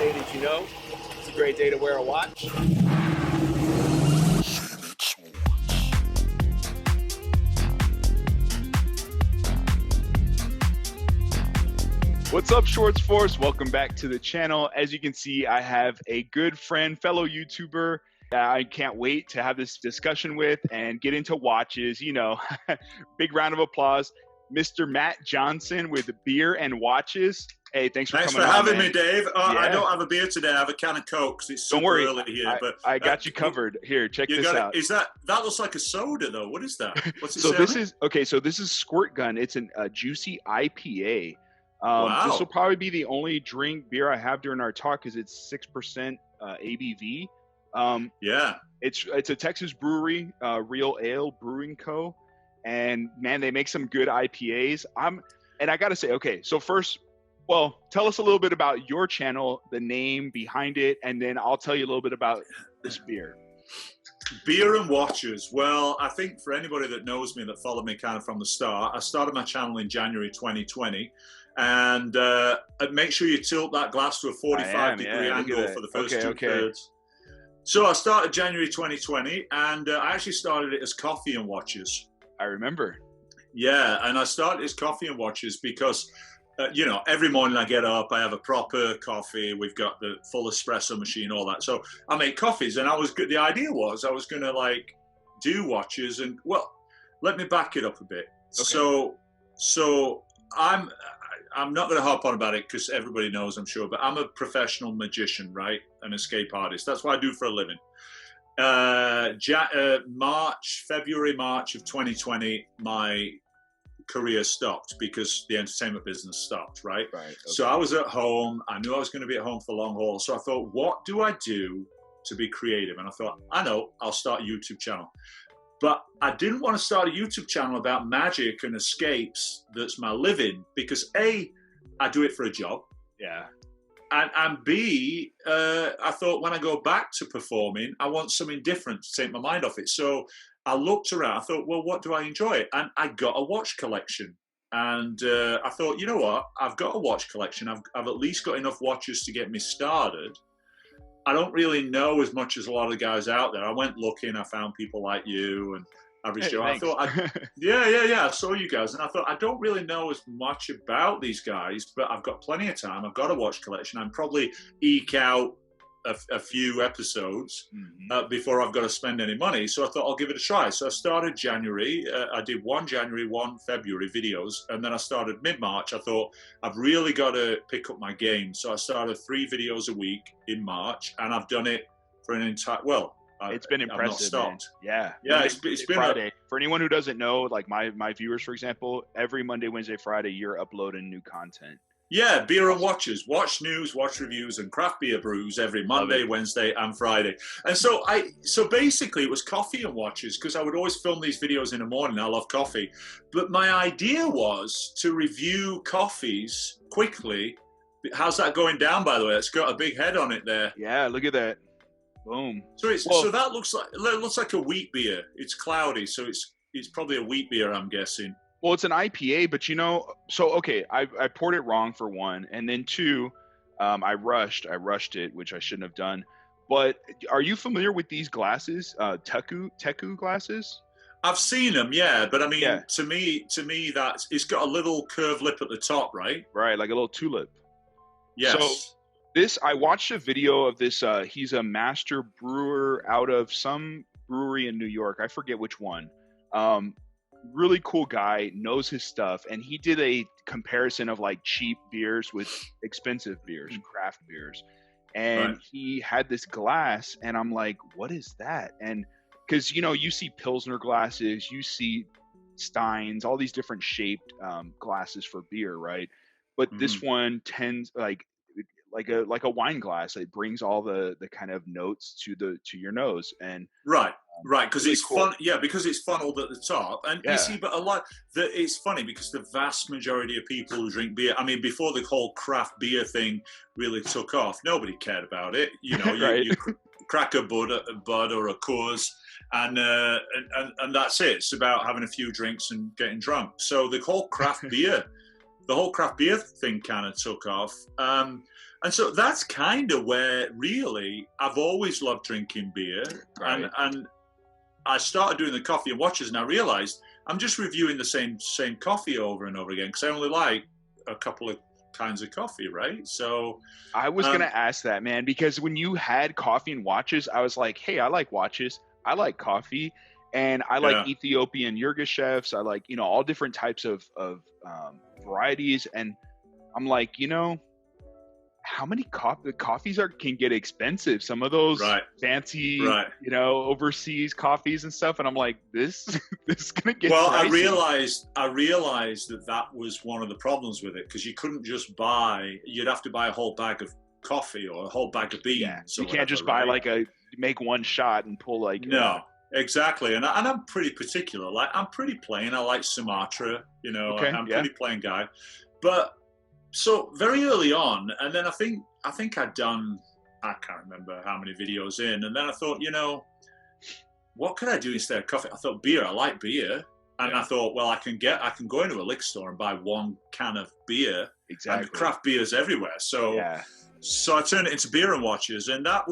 Hey, did you know it's a great day to wear a watch? What's up, Schwartz Force? Welcome back to the channel. As you can see, I have a good friend, fellow YouTuber, that I can't wait to have this discussion with and get into watches. You know, big round of applause. Mr. Matt Johnson with Beer and Watches. Hey, thanks for coming on, having man. me, Dave. Yeah. I don't have a beer today. I have a can of Coke because it's super early here. But I got you covered. Here, check this out. Is that looks like a soda though? What is that? What's it So say this on it? is okay. So this is Squirt Gun. It's a juicy IPA. Wow. This will probably be the only beer I have during our talk because it's 6% ABV. Yeah. It's a Texas brewery, Real Ale Brewing Co. And man, they make some good IPAs. And I gotta say, okay, so first, well, tell us a little bit about your channel, the name behind it, and then I'll tell you a little bit about this beer. Beer and Watches. Well, I think for anybody that knows me, that followed me kind of from the start, I started my channel in January 2020. And make sure you tilt that glass to a 45-degree angle for the first two-thirds. So I started January 2020, and I actually started it as Coffee and Watches. I remember. Yeah, and I started as Coffee and Watches because, you know, every morning I get up, I have a proper coffee. We've got the full espresso machine, all that. So I make coffees, and the idea was I was going to like do watches, and well, let me back it up a bit. Okay. So I'm not going to harp on about it because everybody knows, I'm sure, but I'm a professional magician, right? An escape artist. That's what I do for a living. February, March of 2020, my career stopped because the entertainment business stopped, right? Okay. So I was at home. I knew I was going to be at home for the long haul. So I thought, what do I do to be creative? And I thought, I know, I'll start a YouTube channel. But I didn't want to start a YouTube channel about magic and escapes that's my living because A, I do it for a job. Yeah. And B, I thought when I go back to performing, I want something different to take my mind off it. So I looked around. I thought, well, what do I enjoy? And I got a watch collection. And I thought, you know what? I've got a watch collection. I've at least got enough watches to get me started. I don't really know as much as a lot of the guys out there. I went looking. I found people like you and Average Joe. I thought, I saw you guys, and I thought I don't really know as much about these guys, but I've got plenty of time. I've got a watch collection. I'm probably eke out a few episodes before I've got to spend any money. So I thought I'll give it a try. So I started January. I did 1 January, 1 February videos, and then I started mid-March. I thought I've really got to pick up my game. So I started 3 videos a week in March, and I've done it for an entire, it's been impressive, man. Yeah. Yeah, it's been Friday. For anyone who doesn't know, like my viewers, for example, every Monday, Wednesday, Friday, you're uploading new content. Yeah, Beer and Watches, watch news, watch reviews, and craft beer brews every Monday, Wednesday, and Friday. And so basically it was Coffee and Watches because I would always film these videos in the morning. I love coffee. But my idea was to review coffees quickly. How's that going down, by the way? It's got a big head on it there. Yeah, look at that. Boom. So that looks like a wheat beer. It's cloudy, so it's probably a wheat beer, I'm guessing. Well, it's an IPA, but you know, so okay, I poured it wrong for one, and then two, I rushed it, which I shouldn't have done. But are you familiar with these glasses, Teku glasses? I've seen them, yeah, but I mean, to me, that's it's got a little curved lip at the top, right? Right, like a little tulip. Yes. So I watched a video of this. He's a master brewer out of some brewery in New York. I forget which one. Really cool guy, knows his stuff, and he did a comparison of like cheap beers with expensive beers, craft beers, and he had this glass, and I'm like, what is that? And because you know, you see Pilsner glasses, you see Steins, all these different shaped glasses for beer, right? But this one tends like a wine glass. It brings all the kind of notes to your nose, and right, because really it's cool. fun. Yeah, because it's funneled at the top, and you see, but it's funny because the vast majority of people who drink beer, I mean, before the whole craft beer thing really took off, nobody cared about it. You know, you crack a Bud or a Coors, and that's it. It's about having a few drinks and getting drunk. So the whole craft beer thing kind of took off. And so that's kind of where really I've always loved drinking beer. Right. And I started doing the coffee and watches, and I realized I'm just reviewing the same coffee over and over again because I only like a couple of kinds of coffee, right? So I was gonna ask that, man, because when you had coffee and watches, I was like, hey, I like watches, I like coffee, and I like Ethiopian Yirgachefs. I like, all different types of varieties, and I'm like, how many coffees can get expensive? Some of those fancy, overseas coffees and stuff, and I'm like, this is gonna get. Well, pricey. I realized that was one of the problems with it because you couldn't just buy. You'd have to buy a whole bag of coffee or a whole bag of beans. Yeah, you can't just buy make one shot and pull no. Exactly, and I'm pretty particular. Like I'm pretty plain. I like Sumatra. I'm pretty plain guy, but. So very early on, and then I think I'd done, I can't remember how many videos in, and then I thought, what could I do instead of coffee? I thought beer. I like beer, and I thought, well, I can go into a liquor store and buy one can of beer. Exactly. And craft beers everywhere. So so I turned it into beer and watches, and I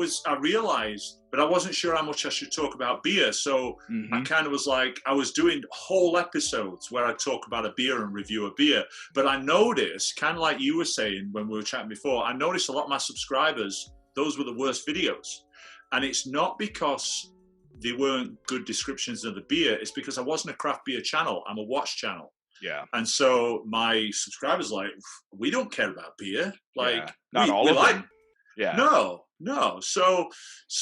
realized, but I wasn't sure how much I should talk about beer. So I kind of was like, I was doing whole episodes where I talk about a beer and review a beer. But I noticed, kind of like you were saying when we were chatting before, I noticed a lot of my subscribers, those were the worst videos. And it's not because they weren't good descriptions of the beer, it's because I wasn't a craft beer channel, I'm a watch channel. Yeah. And so my subscribers like, we don't care about beer. Like, not all of them. Yeah. No. So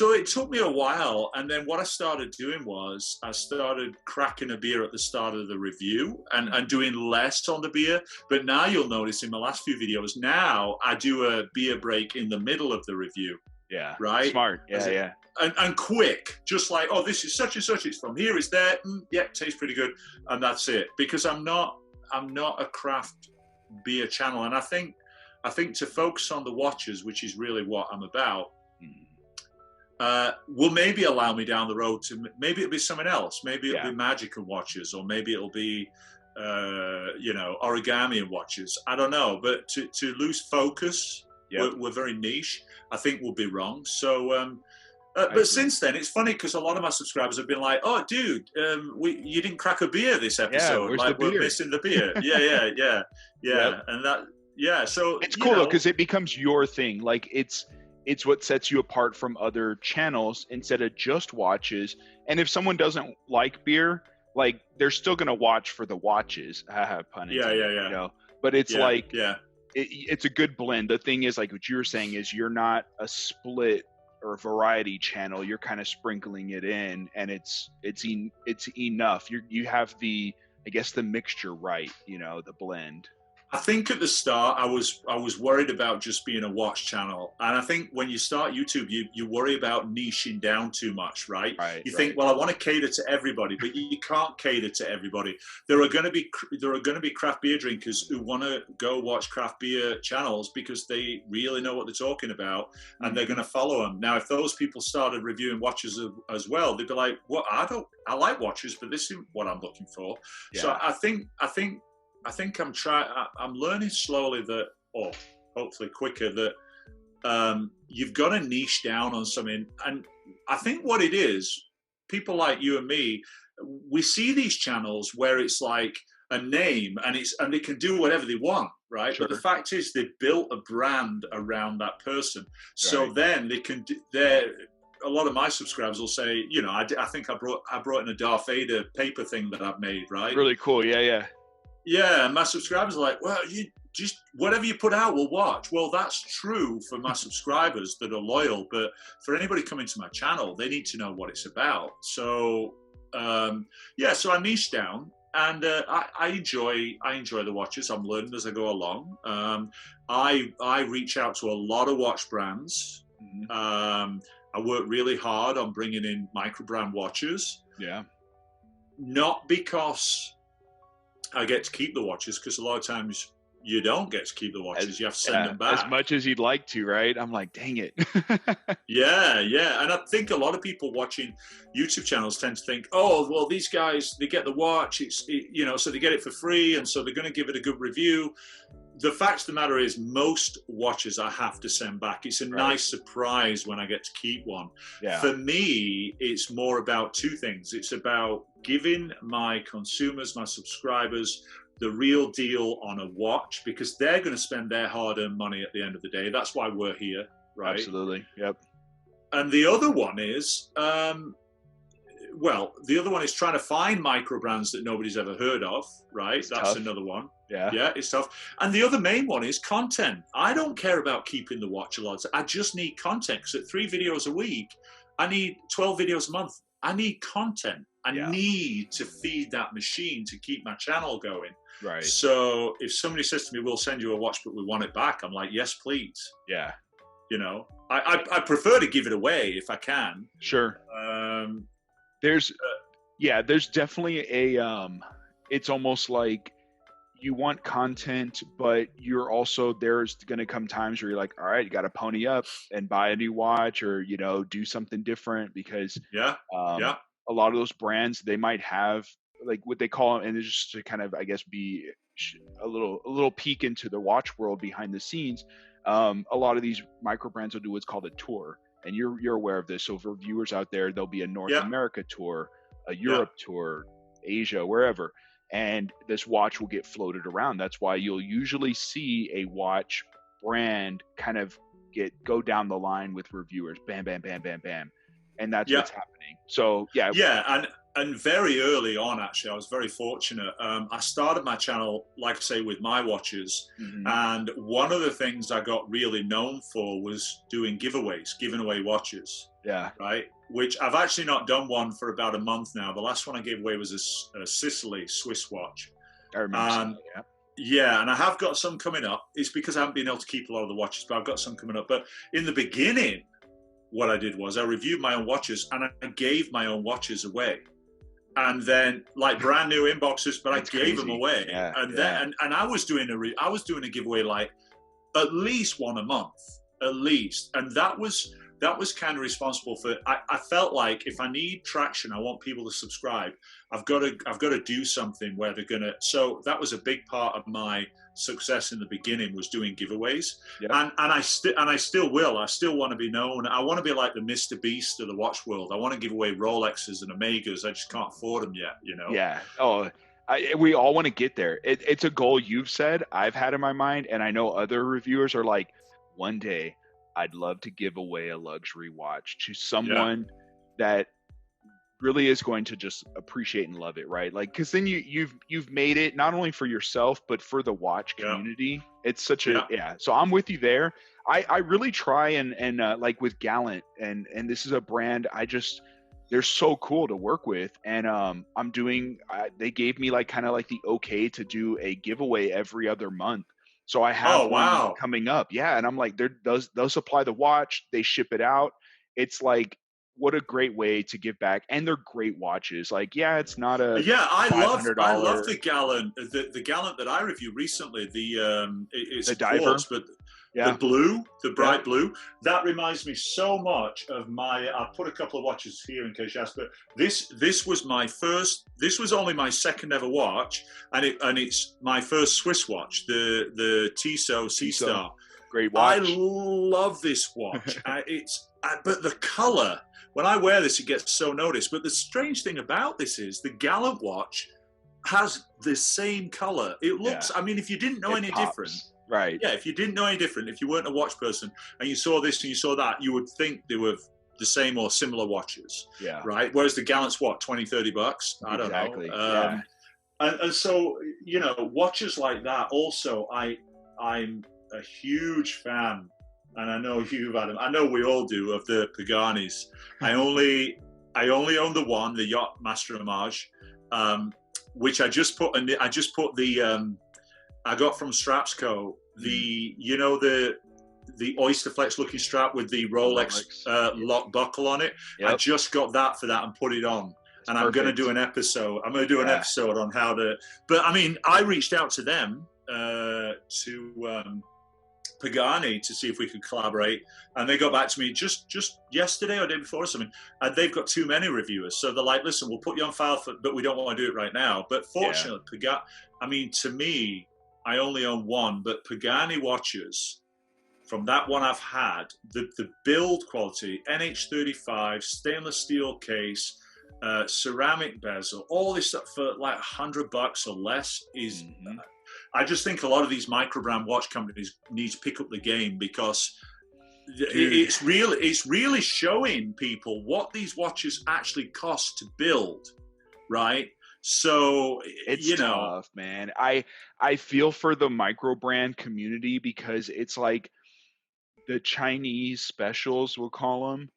it took me a while. And then what I started doing was I started cracking a beer at the start of the review and doing less on the beer. But now you'll notice in my last few videos, now I do a beer break in the middle of the review. Yeah. Right? Smart. Yeah. And quick, just like, oh, this is such and such, it's from here, it's there, it tastes pretty good, and that's it. Because I'm not a craft beer channel, and I think to focus on the watches, which is really what I'm about, will maybe allow me down the road to maybe it'll be something else. Maybe it'll be magic and watches, or maybe it'll be origami and watches. I don't know, but to lose focus, we're very niche. I think we'll be wrong. So. But since then, it's funny because a lot of my subscribers have been like, "Oh, dude, you didn't crack a beer this episode. We're missing the beer." Yeah. Yep. And so it's cool though because it becomes your thing. Like it's what sets you apart from other channels instead of just watches. And if someone doesn't like beer, like they're still gonna watch for the watches. Pun intended. Yeah. But it's it's a good blend. The thing is, like what you were saying, is you're not a split or variety channel. You're kind of sprinkling it in, and it's enough. You have the mixture right, the blend. I think at the start I was worried about just being a watch channel, and I think when you start YouTube, you worry about niching down too much, right? You think, well, I want to cater to everybody, but you can't cater to everybody. There are going to be craft beer drinkers who want to go watch craft beer channels because they really know what they're talking about, and they're going to follow them. Now, if those people started reviewing watches as well, they'd be like, "Well, I like watches, but this isn't what I'm looking for." Yeah. So I think I'm learning slowly that, or hopefully quicker, that you've got to niche down on something. And I think what it is, people like you and me, we see these channels where it's like a name and they can do whatever they want, right? Sure. But the fact is they built a brand around that person. So then they can a lot of my subscribers will say, I think I brought in a Darth Vader paper thing that I've made, right? Really cool. Yeah. Yeah, and my subscribers are like, well, you just, whatever you put out, we'll watch. Well, that's true for my subscribers that are loyal, but for anybody coming to my channel, they need to know what it's about. So, so I niche down, and I enjoy the watches. I'm learning as I go along. I reach out to a lot of watch brands. I work really hard on bringing in micro brand watches. Yeah. Not because I get to keep the watches, because a lot of times you don't get to keep the watches. You have to send them back. As much as you'd like to, right? I'm like, dang it. Yeah. And I think a lot of people watching YouTube channels tend to think, oh, well, these guys, they get the watch, so they get it for free, and so they're going to give it a good review. the fact of the matter is, most watches I have to send back. It's a nice surprise when I get to keep one. Yeah. For me, it's more about two things. It's about giving my consumers, my subscribers, the real deal on a watch, because they're going to spend their hard-earned money at the end of the day. That's why we're here, right? Absolutely. Yep. And the other one is, well, the other one is trying to find micro brands that nobody's ever heard of, right? That's tough. another one. Yeah. Yeah, it's tough. And the other main one is content. I don't care about keeping the watch a lot. I just need content. Because at 3 videos a week, I need 12 videos a month. I need content. I need to feed that machine to keep my channel going. Right. So if somebody says to me, we'll send you a watch, but we want it back, I'm like, yes, please. Yeah. You know, I prefer to give it away if I can. Sure. There's definitely a, it's almost like you want content, but you're also, there's going to come times where you're like, all right, you got to pony up and buy a new watch, or, you know, do something different, because a lot of those brands, they might have like what they call, and it's just to kind of, I guess, be a little peek into the watch world behind the scenes. A lot of these micro brands will do what's called a tour, and you're aware of this. So for viewers out there, there'll be a North America tour, a Europe tour, Asia, wherever, and this watch will get floated around. That's why you'll usually see a watch brand kind of go down the line with reviewers, bam, bam, bam, bam, bam, and that's what's happening. So and very early on, actually, I was very fortunate. I started my channel, like I say, with my watches. And one of the things I got really known for was doing giveaways, giving away watches. Yeah. Right? Which I've actually not done one for about a month now. The last one I gave away was a Sicily Swiss watch. I remember that, yeah, and I have got some coming up. It's because I haven't been able to keep a lot of the watches, but I've got some coming up. But in the beginning, what I did was I reviewed my own watches, and I gave my own watches away. And then, like, brand new inboxes, but that's I gave them away. Then I was doing a giveaway like at least one a month, at least. And that was kind of responsible for. I felt like if I need traction, I want people to subscribe. I've got to do something where they're gonna. So that was a big part of my success in the beginning, was doing giveaways. And I still will. I still want to be known. I want to be like the Mr. Beast of the watch world. I want to give away Rolexes and Omegas. I just can't afford them yet, you know. Yeah. Oh, we all want to get there. It's a goal you've said, I've had in my mind, and I know other reviewers are like, one day I'd love to give away a luxury watch to someone that really is going to just appreciate and love it, right? Like, because then you've made it not only for yourself but for the watch community. It's such a so I'm with you there. I really try and like with Gallant, and this is a brand they're so cool to work with, and I'm doing they gave me like kind of like the okay to do a giveaway every other month. So I have one coming up. Yeah. And I'm like, they'll supply the watch, they ship it out. It's like, what a great way to give back. And they're great watches. Like, it's not a I love the Gallant, the Gallant that I reviewed recently, it's the diver, quartz, but the blue, the bright blue, that reminds me so much of I put a couple of watches here in case you asked, but this was only my second ever watch, and it's my first Swiss watch, the Tissot Sea Star. Great watch. I love this watch. But the color, when I wear this, it gets so noticed. But the strange thing about this is the Gallant watch has the same color. It looks, I mean, if you didn't know any different, right? Yeah, if you didn't know any different, if you weren't a watch person and you saw this and you saw that, you would think they were the same or similar watches. Yeah. Right? Whereas the Gallant's what, $20-30? I don't know. And so, you know, watches like that also, I'm a huge fan, and I know you, Adam, I know we all do, of the Paganis. I only own the one, the Yacht Master Homage, which I just put I got from Strapsco, the Oyster Flex looking strap with the Rolex lock buckle on it. Yep. I just got that for that and put it on. And I'm going to do an episode. I'm going to do an episode on how to. But I mean, I reached out to them, to Pagani, to see if we could collaborate, and they got back to me just yesterday or day before or something. And they've got too many reviewers, so they're like, "Listen, we'll put you on file, but we don't want to do it right now." But fortunately, Pagani. I mean, to me, I only own one, but Pagani watches, from that one I've had, the build quality, NH35, stainless steel case, ceramic bezel, all this stuff for like $100 or less is. I just think a lot of these micro brand watch companies need to pick up the game, because it's really showing people what these watches actually cost to build, right? So it's tough, man. I feel for the micro brand community, because it's like the Chinese specials, we'll call them.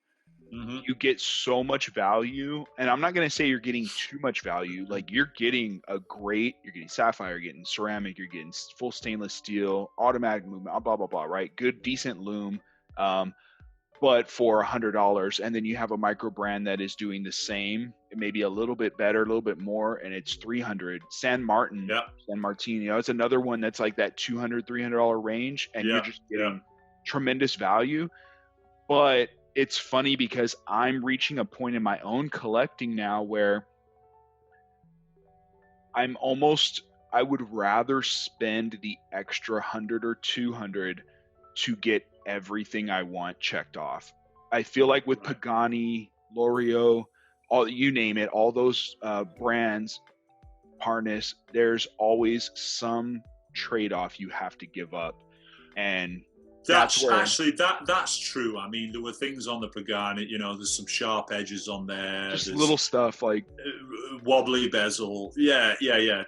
You get so much value, and I'm not going to say you're getting too much value. Like, you're getting you're getting sapphire, you're getting ceramic, you're getting full stainless steel, automatic movement, blah blah blah, right? Good, decent lume, but for $100. And then you have a micro brand that is doing the same, maybe a little bit better, a little bit more, and it's $300. San Martin, it's another one that's like that $200-$300 range, and you're just getting tremendous value. But it's funny, because I'm reaching a point in my own collecting now where I would rather spend the extra 100 or 200 to get everything I want checked off. I feel like with Pagani, L'Oreal, you name it, all those brands, Parnas, there's always some trade-off you have to give up. And that's true. I mean, there were things on the Pagani, there's some sharp edges on there. Just little stuff like wobbly bezel. Yeah,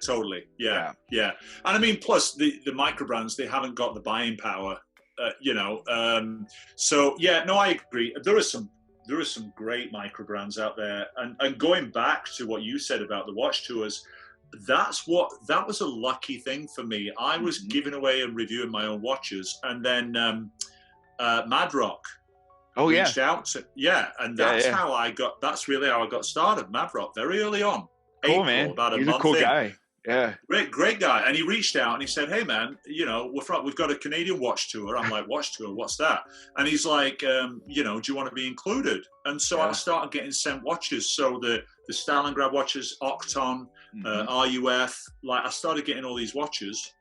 totally. Yeah. And I mean, plus the micro brands, they haven't got the buying power, so yeah, no, I agree. There are some great micro brands out there. And going back to what you said about the watch tours, that was a lucky thing for me. I was giving away and reviewing my own watches, and then Mad Rock reached out to, and that's really how I got started. Mad Rock, very early on. Cool, April, man. About a He's month a cool in. guy. Yeah. Great guy. And he reached out and he said, "Hey man, we've got a Canadian watch tour." I'm like, "Watch tour? What's that?" And he's like, "Do you want to be included?" And so I started getting sent watches. So the Stalingrad watches, Octon, RUF, like I started getting all these watches.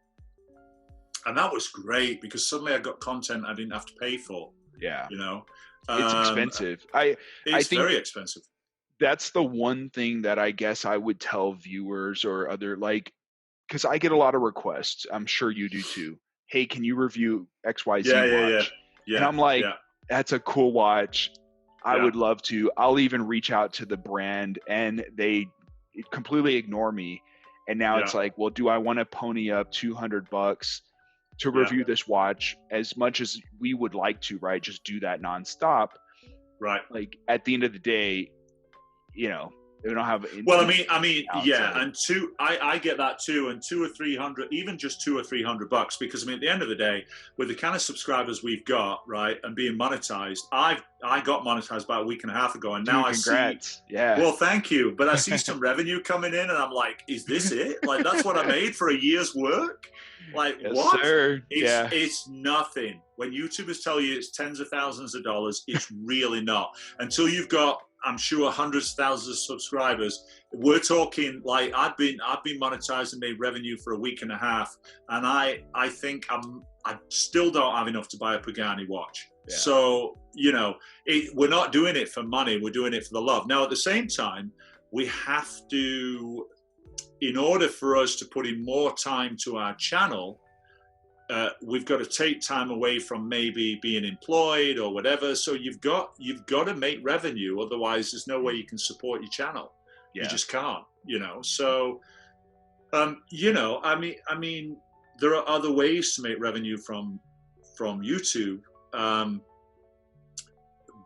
And that was great, because suddenly I got content I didn't have to pay for. Yeah. It's expensive. It's very expensive. That's the one thing that I guess I would tell viewers or other, like, because I get a lot of requests. I'm sure you do too. Hey, can you review XYZ watch? Yeah. And I'm like, that's a cool watch. I would love to. I'll even reach out to the brand, and they completely ignore me. And now it's like, well, do I want to pony up $200 to review this watch? As much as we would like to, right? Just do that nonstop. Right. Like, at the end of the day, they don't have. Well, I mean, and I get that too, and $200 or $300, even just $200 or $300, because at the end of the day, with the kind of subscribers we've got, right, and being monetized, I got monetized about a week and a half ago, and now congrats. Well, thank you, but I see some revenue coming in, and I'm like, is this it? Like, that's what I made for a year's work? Like, what? Sir. It's nothing. When YouTubers tell you it's tens of thousands of dollars, it's really not. Until you've got, I'm sure, hundreds of thousands of subscribers. We're talking like I've been monetized and made revenue for a week and a half, and I think I still don't have enough to buy a Pagani watch. Yeah. So we're not doing it for money. We're doing it for the love. Now, at the same time, we have to, in order for us to put in more time to our channel, we've got to take time away from maybe being employed or whatever. So you've got to make revenue, otherwise there's no way you can support your channel. You just can't. So I mean, there are other ways to make revenue from YouTube,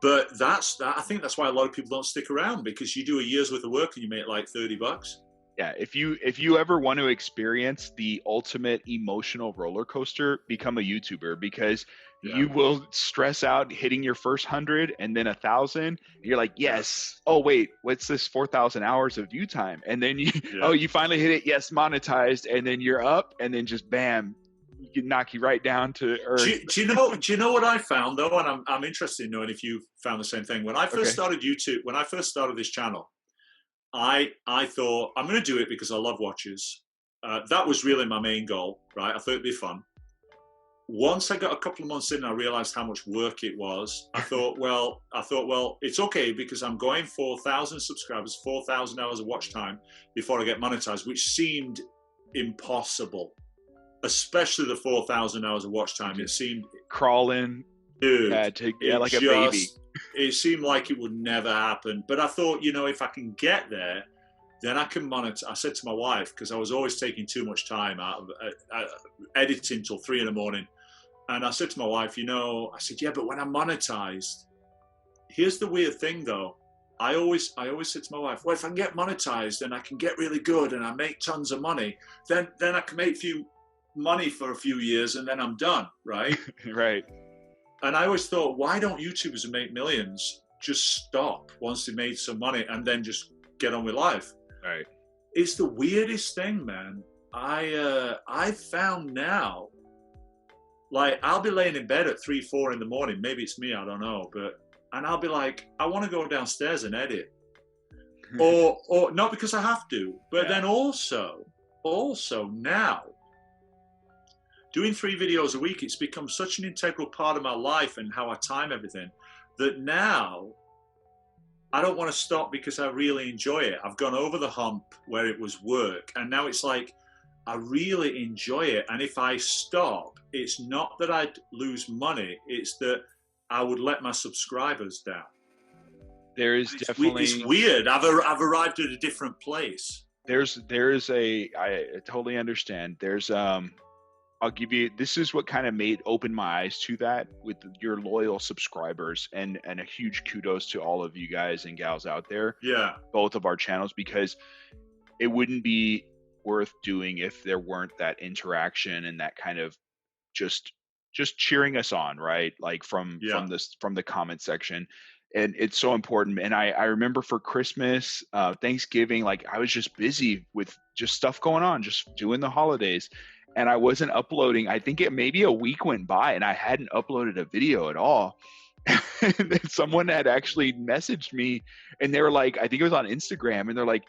but I think that's why a lot of people don't stick around, because you do a year's worth of work and you make like $30. Yeah, if you ever want to experience the ultimate emotional roller coaster, become a YouTuber, because you will stress out hitting your first 100 and then 1,000. And you're like, yes. Oh wait, what's this 4,000 hours of view time? And then you finally hit it. Yes, monetized, and then you're up, and then just bam, you can knock you right down to earth. Do you know what I found though? And I'm interested in knowing if you found the same thing. When I first started YouTube, when I first started this channel, I thought, I'm going to do it because I love watches. That was really my main goal, right? I thought it'd be fun. Once I got a couple of months in, I realized how much work it was. I thought, well, it's okay because I'm going for 1,000 subscribers, 4,000 hours of watch time before I get monetized, which seemed impossible, especially the 4,000 hours of watch time. It seemed crawling, dude, like a baby. It seemed like it would never happen. But I thought, if I can get there, then I can monitor. I said to my wife, because I was always taking too much time out of editing till 3 a.m. And I said to my wife, I said, yeah, but when I'm monetized, here's the weird thing though. I always said to my wife, well, if I can get monetized and I can get really good and I make tons of money, then I can make money for a few years and then I'm done, right? Right. And I always thought, why don't YouTubers who make millions just stop once they made some money and then just get on with life? Right. It's the weirdest thing, man. I found now, like, I'll be laying in bed at 3, 4 in the morning. Maybe it's me, I don't know. And I'll be like, I want to go downstairs and edit. or not because I have to, but then also now, doing 3 videos a week, it's become such an integral part of my life and how I time everything that now I don't want to stop because I really enjoy it. I've gone over the hump where it was work, and now it's like I really enjoy it. And if I stop, it's not that I'd lose money, it's that I would let my subscribers down. There is definitely... It's weird. I've arrived at a different place. I totally understand. I'll give you, this is what kind of opened my eyes to that with your loyal subscribers, and a huge kudos to all of you guys and gals out there. Yeah. Both of our channels, because it wouldn't be worth doing if there weren't that interaction and that kind of just cheering us on, right? Like from the comment section. And it's so important. And I remember for Christmas, Thanksgiving, like I was just busy with just stuff going on, just doing the holidays. And I wasn't uploading. I think maybe a week went by and I hadn't uploaded a video at all. And then someone had actually messaged me and they were like, I think it was on Instagram, and they're like,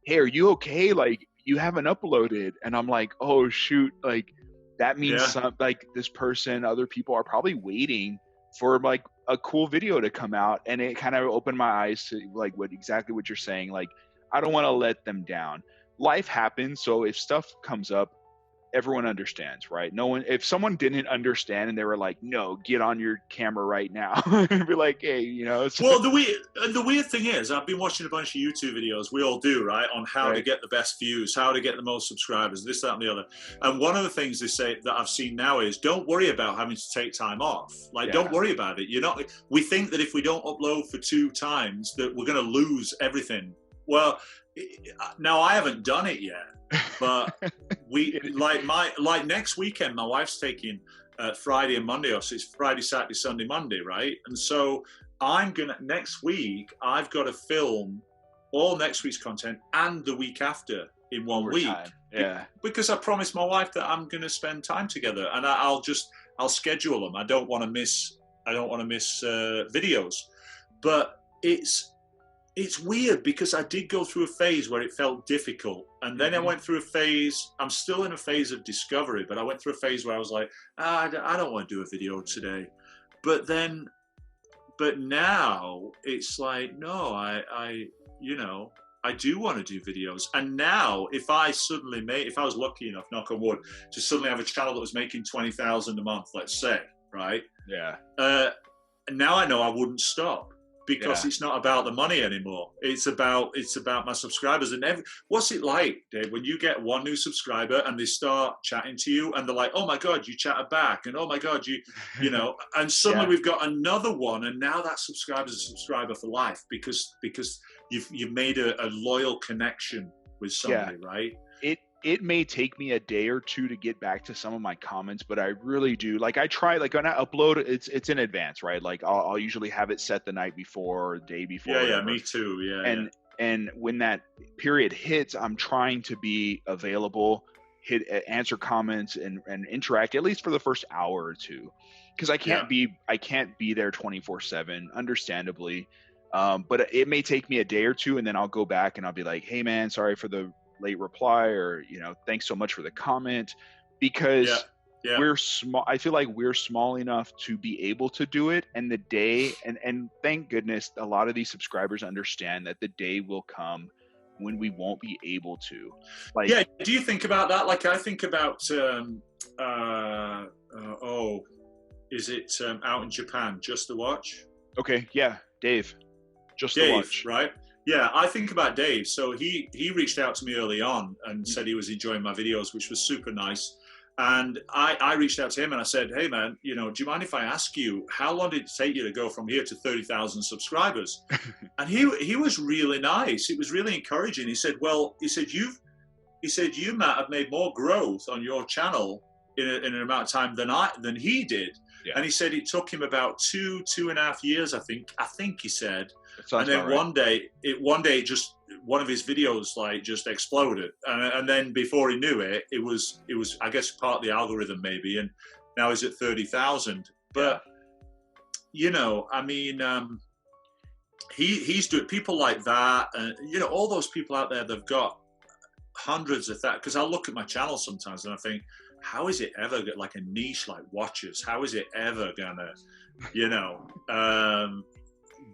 hey, are you okay? Like, you haven't uploaded. And I'm like, oh shoot. Like, that means like this person, other people are probably waiting for like a cool video to come out. And it kind of opened my eyes to like exactly what you're saying. Like, I don't want to let them down. Life happens. So if stuff comes up, everyone understands, right? No one, if someone didn't understand and they were like, no, get on your camera right now, I'd be like, hey, Well, the weird thing is, I've been watching a bunch of YouTube videos, we all do, right, on how to get the best views, how to get the most subscribers, this, that, and the other. And one of the things they say that I've seen now is, don't worry about having to take time off. Like, don't worry about it. We think that if we don't upload for 2 times, that we're going to lose everything. Well, now I haven't done it yet. But we like next weekend, my wife's taking Friday and Monday off. So it's Friday, Saturday, Sunday, Monday, right? And so next week, I've got to film all next week's content and the week after in one week. Yeah. Because I promised my wife that I'm going to spend time together, and I'll schedule them. I don't want to miss videos, but it's weird because I did go through a phase where it felt difficult. And then I went through a phase, I'm still in a phase of discovery, but I went through a phase where I was like, I don't want to do a video today. But now it's like, no, I do want to do videos. And now if I was lucky enough, knock on wood, to suddenly have a channel that was making 20,000 a month, let's say, right? Yeah. Now I know I wouldn't stop. Because it's not about the money anymore. It's about my subscribers. And what's it like, Dave, when you get one new subscriber and they start chatting to you and they're like, oh my God, you chatted back. And oh my God, and suddenly we've got another one. And now that subscriber's a subscriber for life because you've made a loyal connection with somebody, right? It may take me a day or two to get back to some of my comments, but I really do. Like, I try, like when I upload, it's in advance, right? Like I'll usually have it set the night before or the day before. Yeah, me too. Yeah. And when that period hits, I'm trying to be available, answer comments and interact at least for the first hour or two, because I can't be there 24/7, understandably. But it may take me a day or two, and then I'll go back and I'll be like, hey man, sorry for the late reply, or, you know, thanks so much for the comment, Yeah. because Yeah. we're small. I feel like we're small enough to be able to do it. And the day, and thank goodness, a lot of these subscribers understand that the day will come when we won't be able to. Like, Yeah. Do you think about that? Like I think about, is it out in Japan, Just to Watch? okay, yeah, Dave, just to Dave, watch. right? Yeah, I think about Dave. So he reached out to me early on and said he was enjoying my videos, which was super nice. And I reached out to him and I said, hey man, you know, do you mind if I ask you, how long did it take you to go from here to 30,000 subscribers? And he was really nice. It was really encouraging. He said, well, you, Matt, have made more growth on your channel in an amount of time than he did. Yeah. And he said it took him about 2.5 years, I think he said. And then right. one day, just one of his videos like just exploded, and then before he knew it, it was I guess part of the algorithm maybe, and now he's at 30,000. But you know, I mean, he's doing people like that, and you know, all those people out there, they've got hundreds of that. Because I look at my channel sometimes and I think, how is it ever get like a niche like watchers? How is it ever gonna, you know?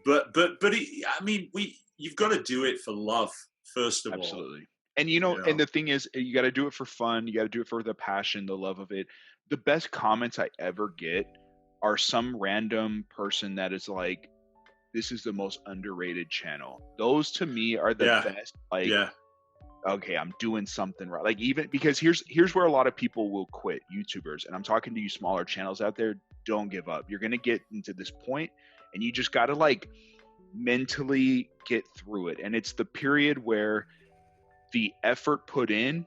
But I mean, you've got to do it for love first of all. Absolutely. And you know, and the thing is, you got to do it for fun. You got to do it for the passion, the love of it. The best comments I ever get are some random person that is like, this is the most underrated channel. Those to me are the best. Like, okay, I'm doing something right. Like, even because here's where a lot of people will quit, YouTubers. And I'm talking to you smaller channels out there. Don't give up. You're going to get into this point and you just got to like mentally get through it. And it's the period where the effort put in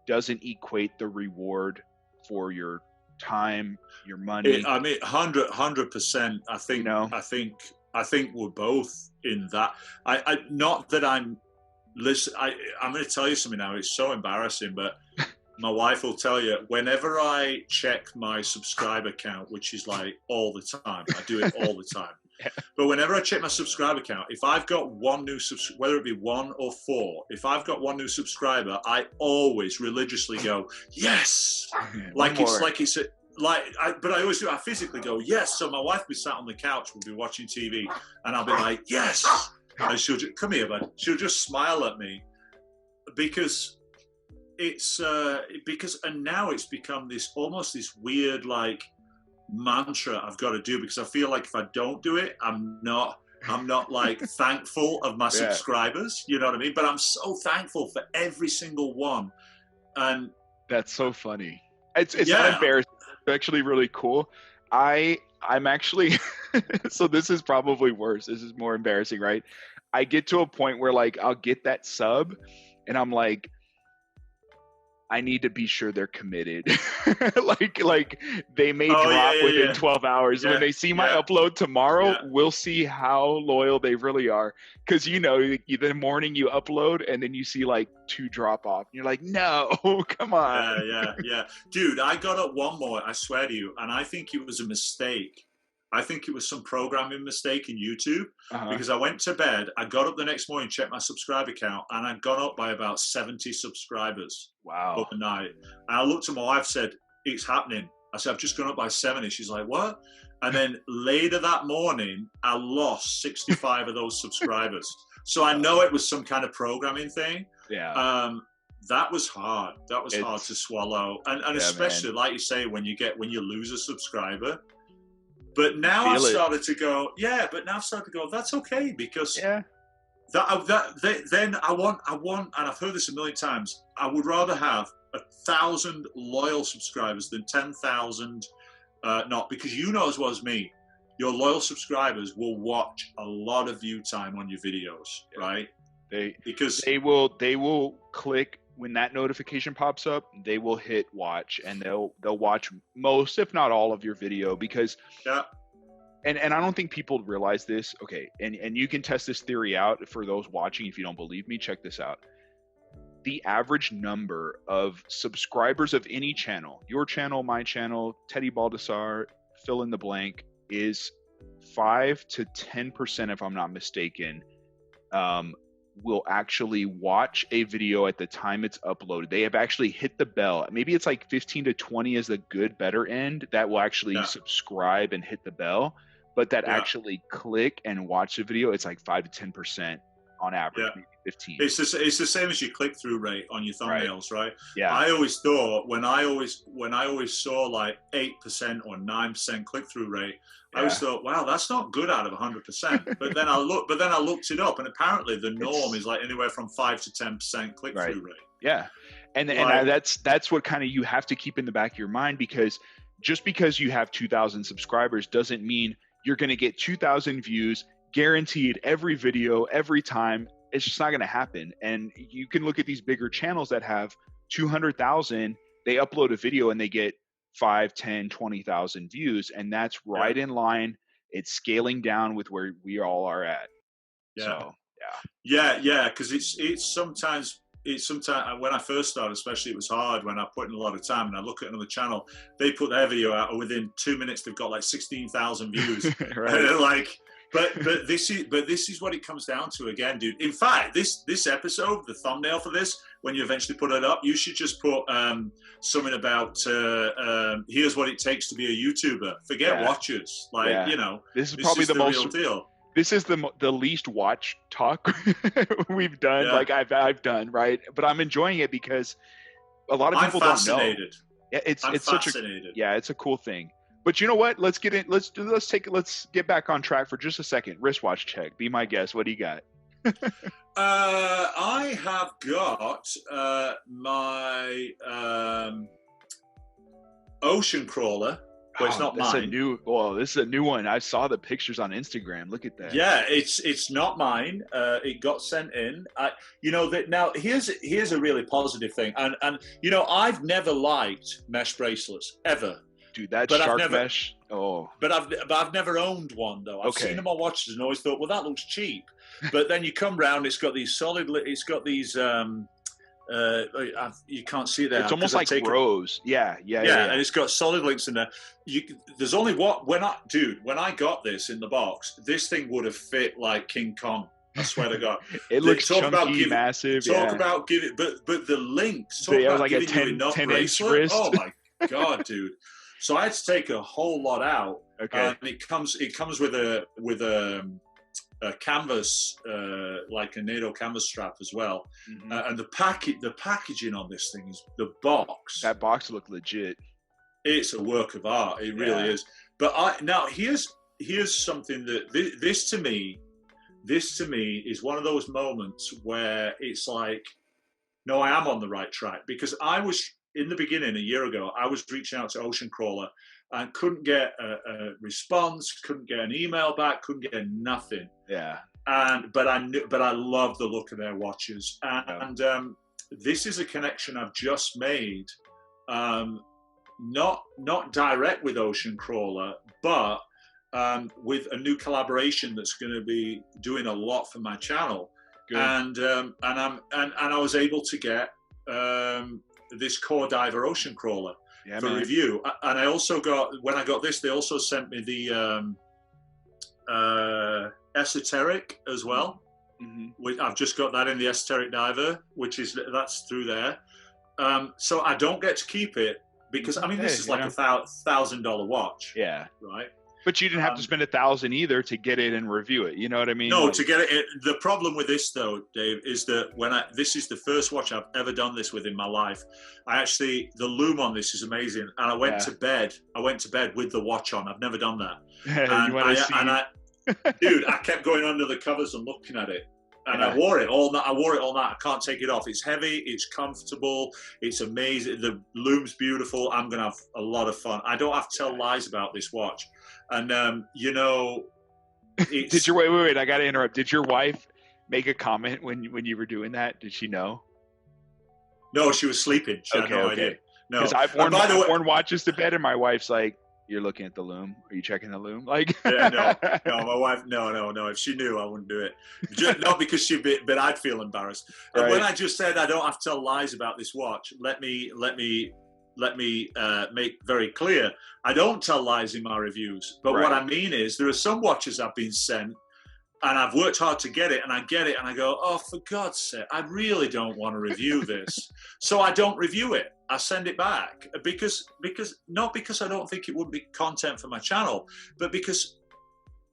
doesn't equate the reward for your time, your money. I mean, 100%. I think, you know, I think we're both in that. I not that I'm listen. I'm going to tell you something now. It's so embarrassing, but my wife will tell you, whenever I check my subscriber count, which is like all the time, I do it all the time. But whenever I check my subscriber count, if I've got one new whether it be 1 or 4, if I've got one new subscriber, I always religiously go, yes. Like it's but I always do. I physically go, yes. So my wife will be sat on the couch, we'll be watching TV, and I'll be like, yes. And she'll just, come here, bud. She'll just smile at me because it's and now it's become almost this weird like mantra I've got to do, because I feel like if I don't do it, I'm not like thankful of my subscribers, you know what I mean? But I'm so thankful for every single one. And that's so funny. It's not embarrassing. It's actually really cool. I'm actually so this is probably worse. This is more embarrassing, right? I get to a point where like I'll get that sub and I'm like, I need to be sure they're committed. like they may drop within 12 hours. When they see my upload tomorrow, we'll see how loyal they really are. Because, you know, the morning you upload and then you see like 2 drop off. You're like, no, come on. Yeah. Dude, I got up one more, I swear to you, and I think it was a mistake. I think it was some programming mistake in YouTube, because I went to bed, I got up the next morning, checked my subscriber count, and I'd gone up by about 70 subscribers. Wow. Overnight. And I looked at my wife, said, it's happening. I said, I've just gone up by 70. She's like, what? And then later that morning, I lost 65 of those subscribers. So I know it was some kind of programming thing. Yeah. That was hard. That was hard to swallow. And especially, like you say, when you lose a subscriber. But now I've started to go, that's okay, because then I want, and I've heard this a million times, I would rather have 1,000 loyal subscribers than 10,000 not, because you know as well as me, your loyal subscribers will watch a lot of view time on your videos, right? Because they will click when that notification pops up. They will hit watch, and they'll watch most, if not all, of your video, because and I don't think people realize this. Okay, and you can test this theory out for those watching. If you don't believe me, check this out. The average number of subscribers of any channel, your channel, my channel, Teddy Baldessar, fill in the blank, is 5 to 10%, if I'm not mistaken, will actually watch a video at the time it's uploaded. They have actually hit the bell. Maybe it's like 15 to 20 is the good, better end that will actually subscribe and hit the bell. But that actually click and watch the video, it's like 5 to 10% on average, maybe 15. It's the same as your click-through rate on your thumbnails, right? Yeah. I always thought when I always saw like 8% or 9% click-through rate, I always thought, wow, that's not good out of 100%. But then I looked it up, and apparently the norm is like anywhere from 5 to 10% click-through rate. Yeah, and that's what kind of you have to keep in the back of your mind, because just because you have 2,000 subscribers doesn't mean you're going to get 2,000 views guaranteed every video every time. It's just not going to happen. And you can look at these bigger channels that have 200,000, they upload a video and they get 5, 10, 20,000 views, and that's right in line. It's scaling down with where we all are at. Because it's sometimes when I first started, especially, it was hard when I put in a lot of time, and I look at another channel, they put their video out, and within 2 minutes they've got like 16,000 views. And they're like, but this is what it comes down to again, dude. In fact, this episode, the thumbnail for this, when you eventually put it up, you should just put something about here's what it takes to be a YouTuber. Forget watchers, you know. This is probably the most real deal. This is the least watch talk we've done, like I've done, right? But I'm enjoying it because a lot of people don't know. Yeah, it's fascinated. It's a cool thing. But you know what? Let's get get back on track for just a second. Wristwatch check. Be my guest. What do you got? I have got my ocean crawler. But it's not mine. This is a new one. I saw the pictures on Instagram. Look at that. Yeah, it's not mine. It got sent in. Now here's a really positive thing. And I've never liked mesh bracelets ever. Dude, shark mesh. Oh. But I've never owned one though. I've seen them on watches and always thought, well, that looks cheap. But then you come round, it's got these you can't see that. It's almost like rows. Yeah. And it's got solid links in there. There's only when I got this in the box, this thing would have fit like King Kong. I swear to God. It looks chunky, massive. About giving, but the links. It was like a 10-inch wrist. Oh my God, dude. So I had to take a whole lot out. Okay. And it comes with a canvas, like a NATO canvas strap as well. Mm-hmm. And the packaging on this thing is the box. That box looked legit. It's a work of art. It really is. But now here's something that this to me is one of those moments where it's like, no, I am on the right track, because I was in the beginning a year ago. I was reaching out to Ocean Crawler and couldn't get a response, couldn't get an email back, couldn't get nothing. Yeah. But I love the look of their watches, and this is a connection I've just made, not direct with Ocean Crawler, but with a new collaboration that's going to be doing a lot for my channel. Good. And I was able to get this Core Diver Ocean Crawler for review. And I also when I got this, they also sent me the Esoteric as well. Mm-hmm. I've just got that in the Esoteric Diver, that's through there. So I don't get to keep it because this is like a $1,000 watch. Yeah. Right. But you didn't have to spend $1,000 either to get it and review it. You know what I mean? No, to get it. The problem with this, though, Dave, is that this is the first watch I've ever done this with in my life. The lume on this is amazing, and I went to bed. I went to bed with the watch on. I've never done that. Dude, I kept going under the covers and looking at it, and I wore it all night. I can't take it off. It's heavy. It's comfortable. It's amazing. The lume's beautiful. I'm gonna have a lot of fun. I don't have to tell lies about this watch. And did your wait? I got to interrupt. Did your wife make a comment when you were doing that? Did she know? No, she was sleeping. She had no idea. No, because I've worn watches to bed, and my wife's like, "You're looking at the lume? Are you checking the lume?" Like, no, my wife, no. If she knew, I wouldn't do it. Not because but I'd feel embarrassed. And when I just said I don't have to tell lies about this watch, let me make very clear, I don't tell lies in my reviews. But what I mean is, there are some watches I've been sent and I've worked hard to get it, and I get it, and I go, oh, for God's sake, I really don't want to review this. So I don't review it. I send it back because not because I don't think it would be content for my channel, but because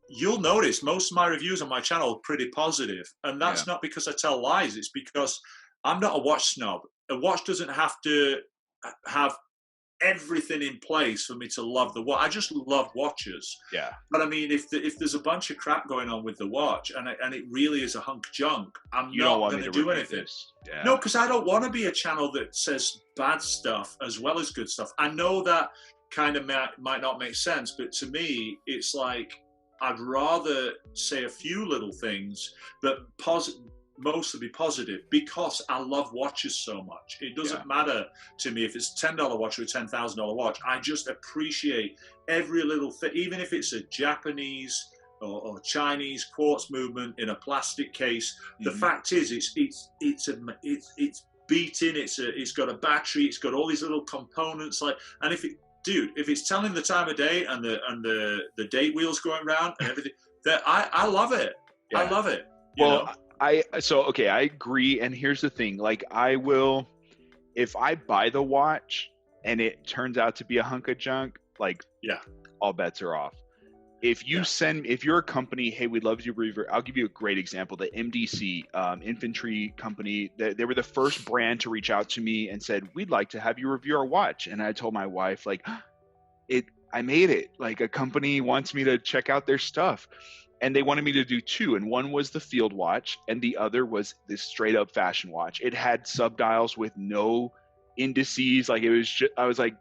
you'll notice most of my reviews on my channel are pretty positive. And that's not because I tell lies. It's because I'm not a watch snob. A watch doesn't have to have everything in place for me to love the watch. I just love watches. Yeah. But I mean, if there's a bunch of crap going on with the watch and it really is a hunk of junk, I'm not going to do anything. Yeah. No, because I don't want to be a channel that says bad stuff as well as good stuff. I know that kind of might not make sense, but to me, it's like I'd rather say a few little things, but mostly be positive, because I love watches so much. It doesn't matter to me if it's a $10 watch or a $10,000 watch. I just appreciate every little thing, even if it's a Japanese or Chinese quartz movement in a plastic case. The fact is, it's beating. It's got a battery. It's got all these little components. And if it's telling the time of day and the date wheels going around and everything, that I love it. Yeah. I love it. Well, I agree. And here's the thing, like, if I buy the watch and it turns out to be a hunk of junk, like, all bets are off. If you're a company, hey, we'd love to review. I'll give you a great example. The MDC infantry company, they were the first brand to reach out to me and said, we'd like to have you review our watch. And I told my wife, like, I made it. Like, a company wants me to check out their stuff. And they wanted me to do two, and one was the field watch, and the other was this straight up fashion watch. It had subdials with no indices. Like, it was just, I was like,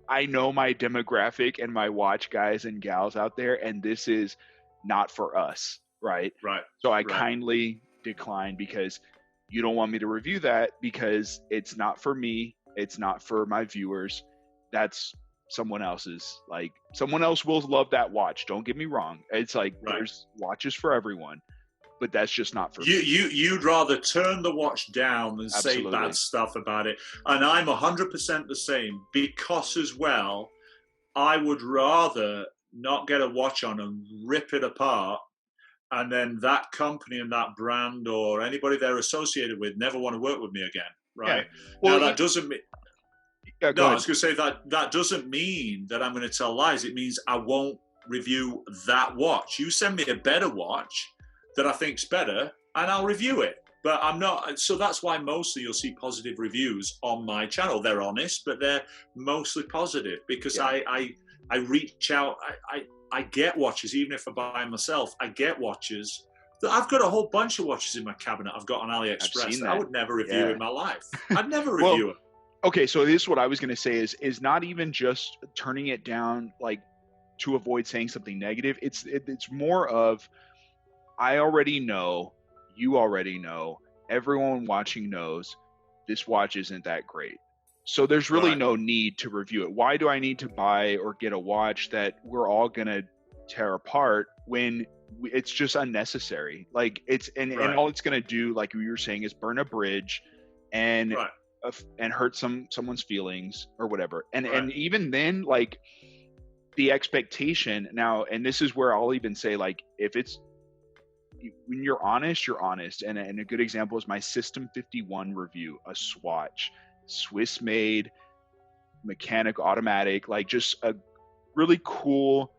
I know my demographic and my watch guys and gals out there, and this is not for us, right? Right. So I kindly declined, because you don't want me to review that, because it's not for me. It's not for my viewers. That's someone else's. Like, someone else will love that watch, don't get me wrong. It's like, there's watches for everyone, but that's just not for me. You'd rather turn the watch down than say bad stuff about it. And I'm 100% the same, because as well, I would rather not get a watch on and rip it apart, and then that company and that brand or anybody they're associated with never want to work with me again, right? Well, now, that doesn't mean I was going to say that doesn't mean that I'm going to tell lies. It means I won't review that watch. You send me a better watch that I think's better, and I'll review it. But I'm not. So that's why mostly you'll see positive reviews on my channel. They're honest, but they're mostly positive, because I reach out. I get watches, even if I buy them myself. I get watches. I've got a whole bunch of watches in my cabinet I've got on AliExpress that I would never review in my life. I'd never review it. Okay, so this is what I was going to say is not even just turning it down, like, to avoid saying something negative. It's more of, I already know, you already know, everyone watching knows this watch isn't that great. So there's really no need to review it. Why do I need to buy or get a watch that we're all going to tear apart when it's just unnecessary? Like, and all it's going to do, like you were saying, is burn a bridge and hurt someone's feelings or whatever. And even then, like, the expectation now, and this is where I'll even say, like, when you're honest, you're honest. And a good example is my System 51 review, a Swatch, Swiss made, mechanic, automatic, like, just a really cool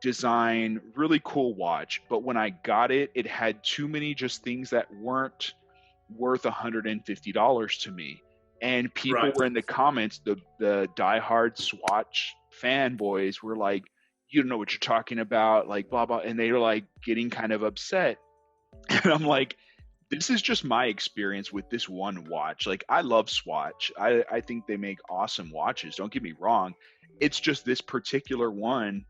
design, really cool watch. But when I got it, it had too many just things that weren't worth $150 to me. And people were in the comments, the diehard Swatch fanboys were like, you don't know what you're talking about, like, blah blah, and they were like getting kind of upset. And I'm like, this is just my experience with this one watch. Like, I love Swatch. I think they make awesome watches, don't get me wrong. It's just this particular one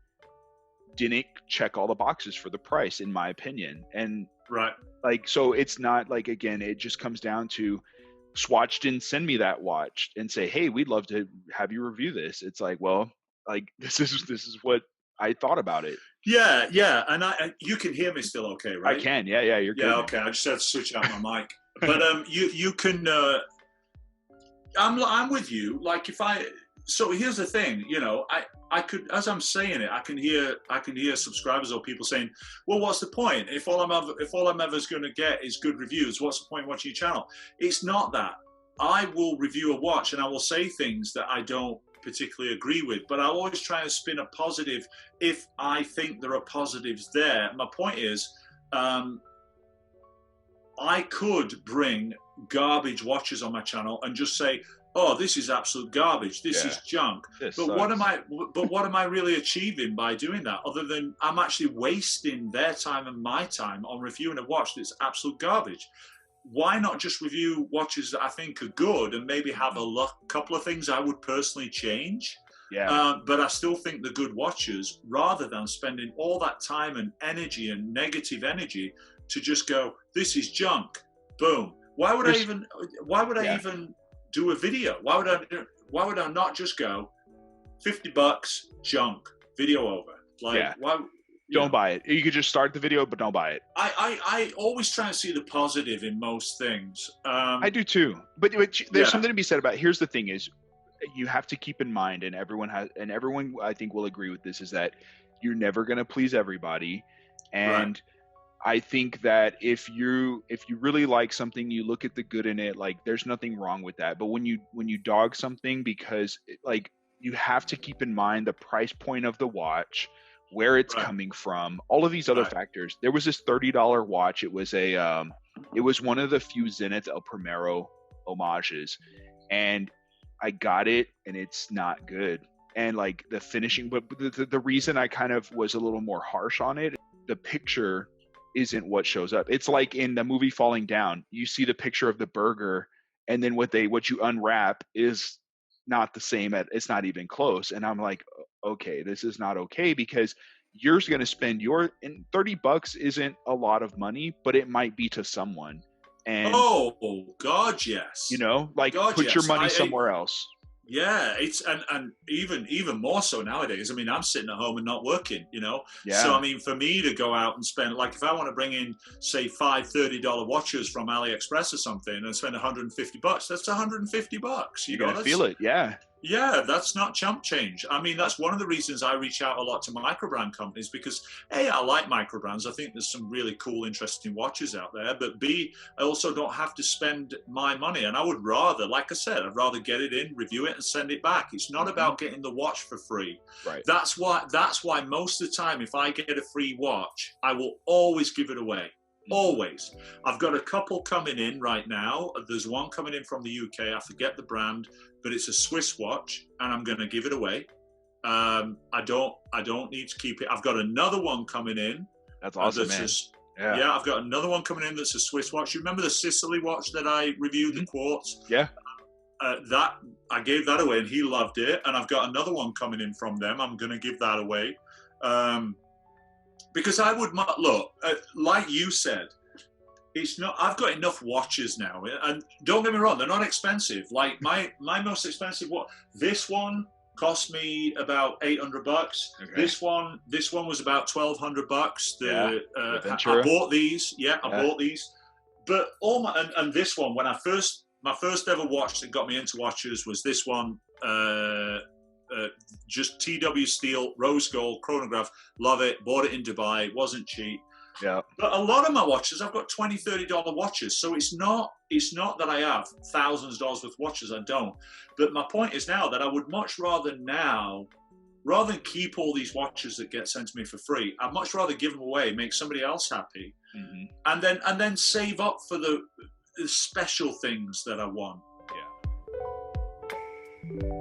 didn't check all the boxes for the price, in my opinion. And like, so it's not like, again, it just comes down to, Swatch didn't send me that watch and say, hey, we'd love to have you review this. It's like, well, like, this is what I thought about it. Yeah. And you can hear me still okay, right? I can. Yeah, you're good. Yeah, okay. I just had to switch out my mic. But you can I'm with you. Like, So here's the thing, you know, I could, as I'm saying it, I can hear subscribers or people saying, well, what's the point? If all I'm ever going to get is good reviews, what's the point watching your channel? It's not that. I will review a watch and I will say things that I don't particularly agree with, but I'll always try and spin a positive if I think there are positives there. My point is, I could bring garbage watches on my channel and just say, oh, this is absolute garbage, this is junk. But sucks. what am I really achieving by doing that, other than I'm actually wasting their time and my time on reviewing a watch that's absolute garbage? Why not just review watches that I think are good and maybe have a couple of things I would personally change? Yeah. But I still think they're good watches, rather than spending all that time and energy and negative energy to just go, this is junk, boom. Why would I even do a video? Why would I not just go, $50, junk, video over? Like, why? Don't buy it. You could just start the video, but don't buy it. I always try to see the positive in most things. I do too. But there's something to be said about, here's the thing is, you have to keep in mind, and everyone I think will agree with this, is that you're never going to please everybody. And I think that if you really like something, you look at the good in it, like there's nothing wrong with that. But when you dog something, because like you have to keep in mind the price point of the watch, where it's coming from, all of these other factors. There was this $30 watch. It was one of the few Zenith El Primero homages, and I got it, and it's not good. And like the finishing, but the reason I kind of was a little more harsh on it, the picture isn't what shows up. It's like in the movie Falling Down, you see the picture of the burger, and then what you unwrap is not the same. It's not even close. And I'm like, okay, this is not okay, because you're going to spend and $30 isn't a lot of money, but it might be to someone. And oh God, yes. You know, like put your money somewhere else. Yeah, it's and even more so nowadays. I mean, I'm sitting at home and not working, you know. Yeah. So I mean, for me to go out and spend, like, if I want to bring in, say, $30 watches from AliExpress or something and spend $150, that's $150. You're gonna feel it, yeah. Yeah, that's not chump change. I mean, that's one of the reasons I reach out a lot to microbrand companies, because A, I like microbrands. I think there's some really cool, interesting watches out there. But B, I also don't have to spend my money. And I would rather, like I said, I'd rather get it in, review it, and send it back. It's not about getting the watch for free. Right. That's why most of the time, if I get a free watch, I will always give it away. Always. I've got a couple coming in right now. There's one coming in from the UK. I forget the brand, but it's a Swiss watch, and I'm going to give it away. I don't need to keep it. I've got another one coming in. That's awesome, man. Yeah, I've got another one coming in that's a Swiss watch. You remember the Sicily watch that I reviewed, the quartz? Yeah. That I gave that away, and he loved it. And I've got another one coming in from them. I'm going to give that away. Because I would look, like you said, it's not. I've got enough watches now, and don't get me wrong, they're not expensive. Like my most expensive watch, this one cost me about $800. Okay. This one was about $1,200. I bought these. Yeah, I bought these. But and this one, when my first ever watch that got me into watches was this one. Just TW steel, rose gold, chronograph. Love it. Bought it in Dubai. Wasn't cheap. Yeah. But a lot of my watches, I've got $20, $30 watches. So it's not that I have thousands of dollars worth of watches. I don't. But my point is now that I would much rather rather than keep all these watches that get sent to me for free, I'd much rather give them away, make somebody else happy, and then save up for the special things that I want. Yeah.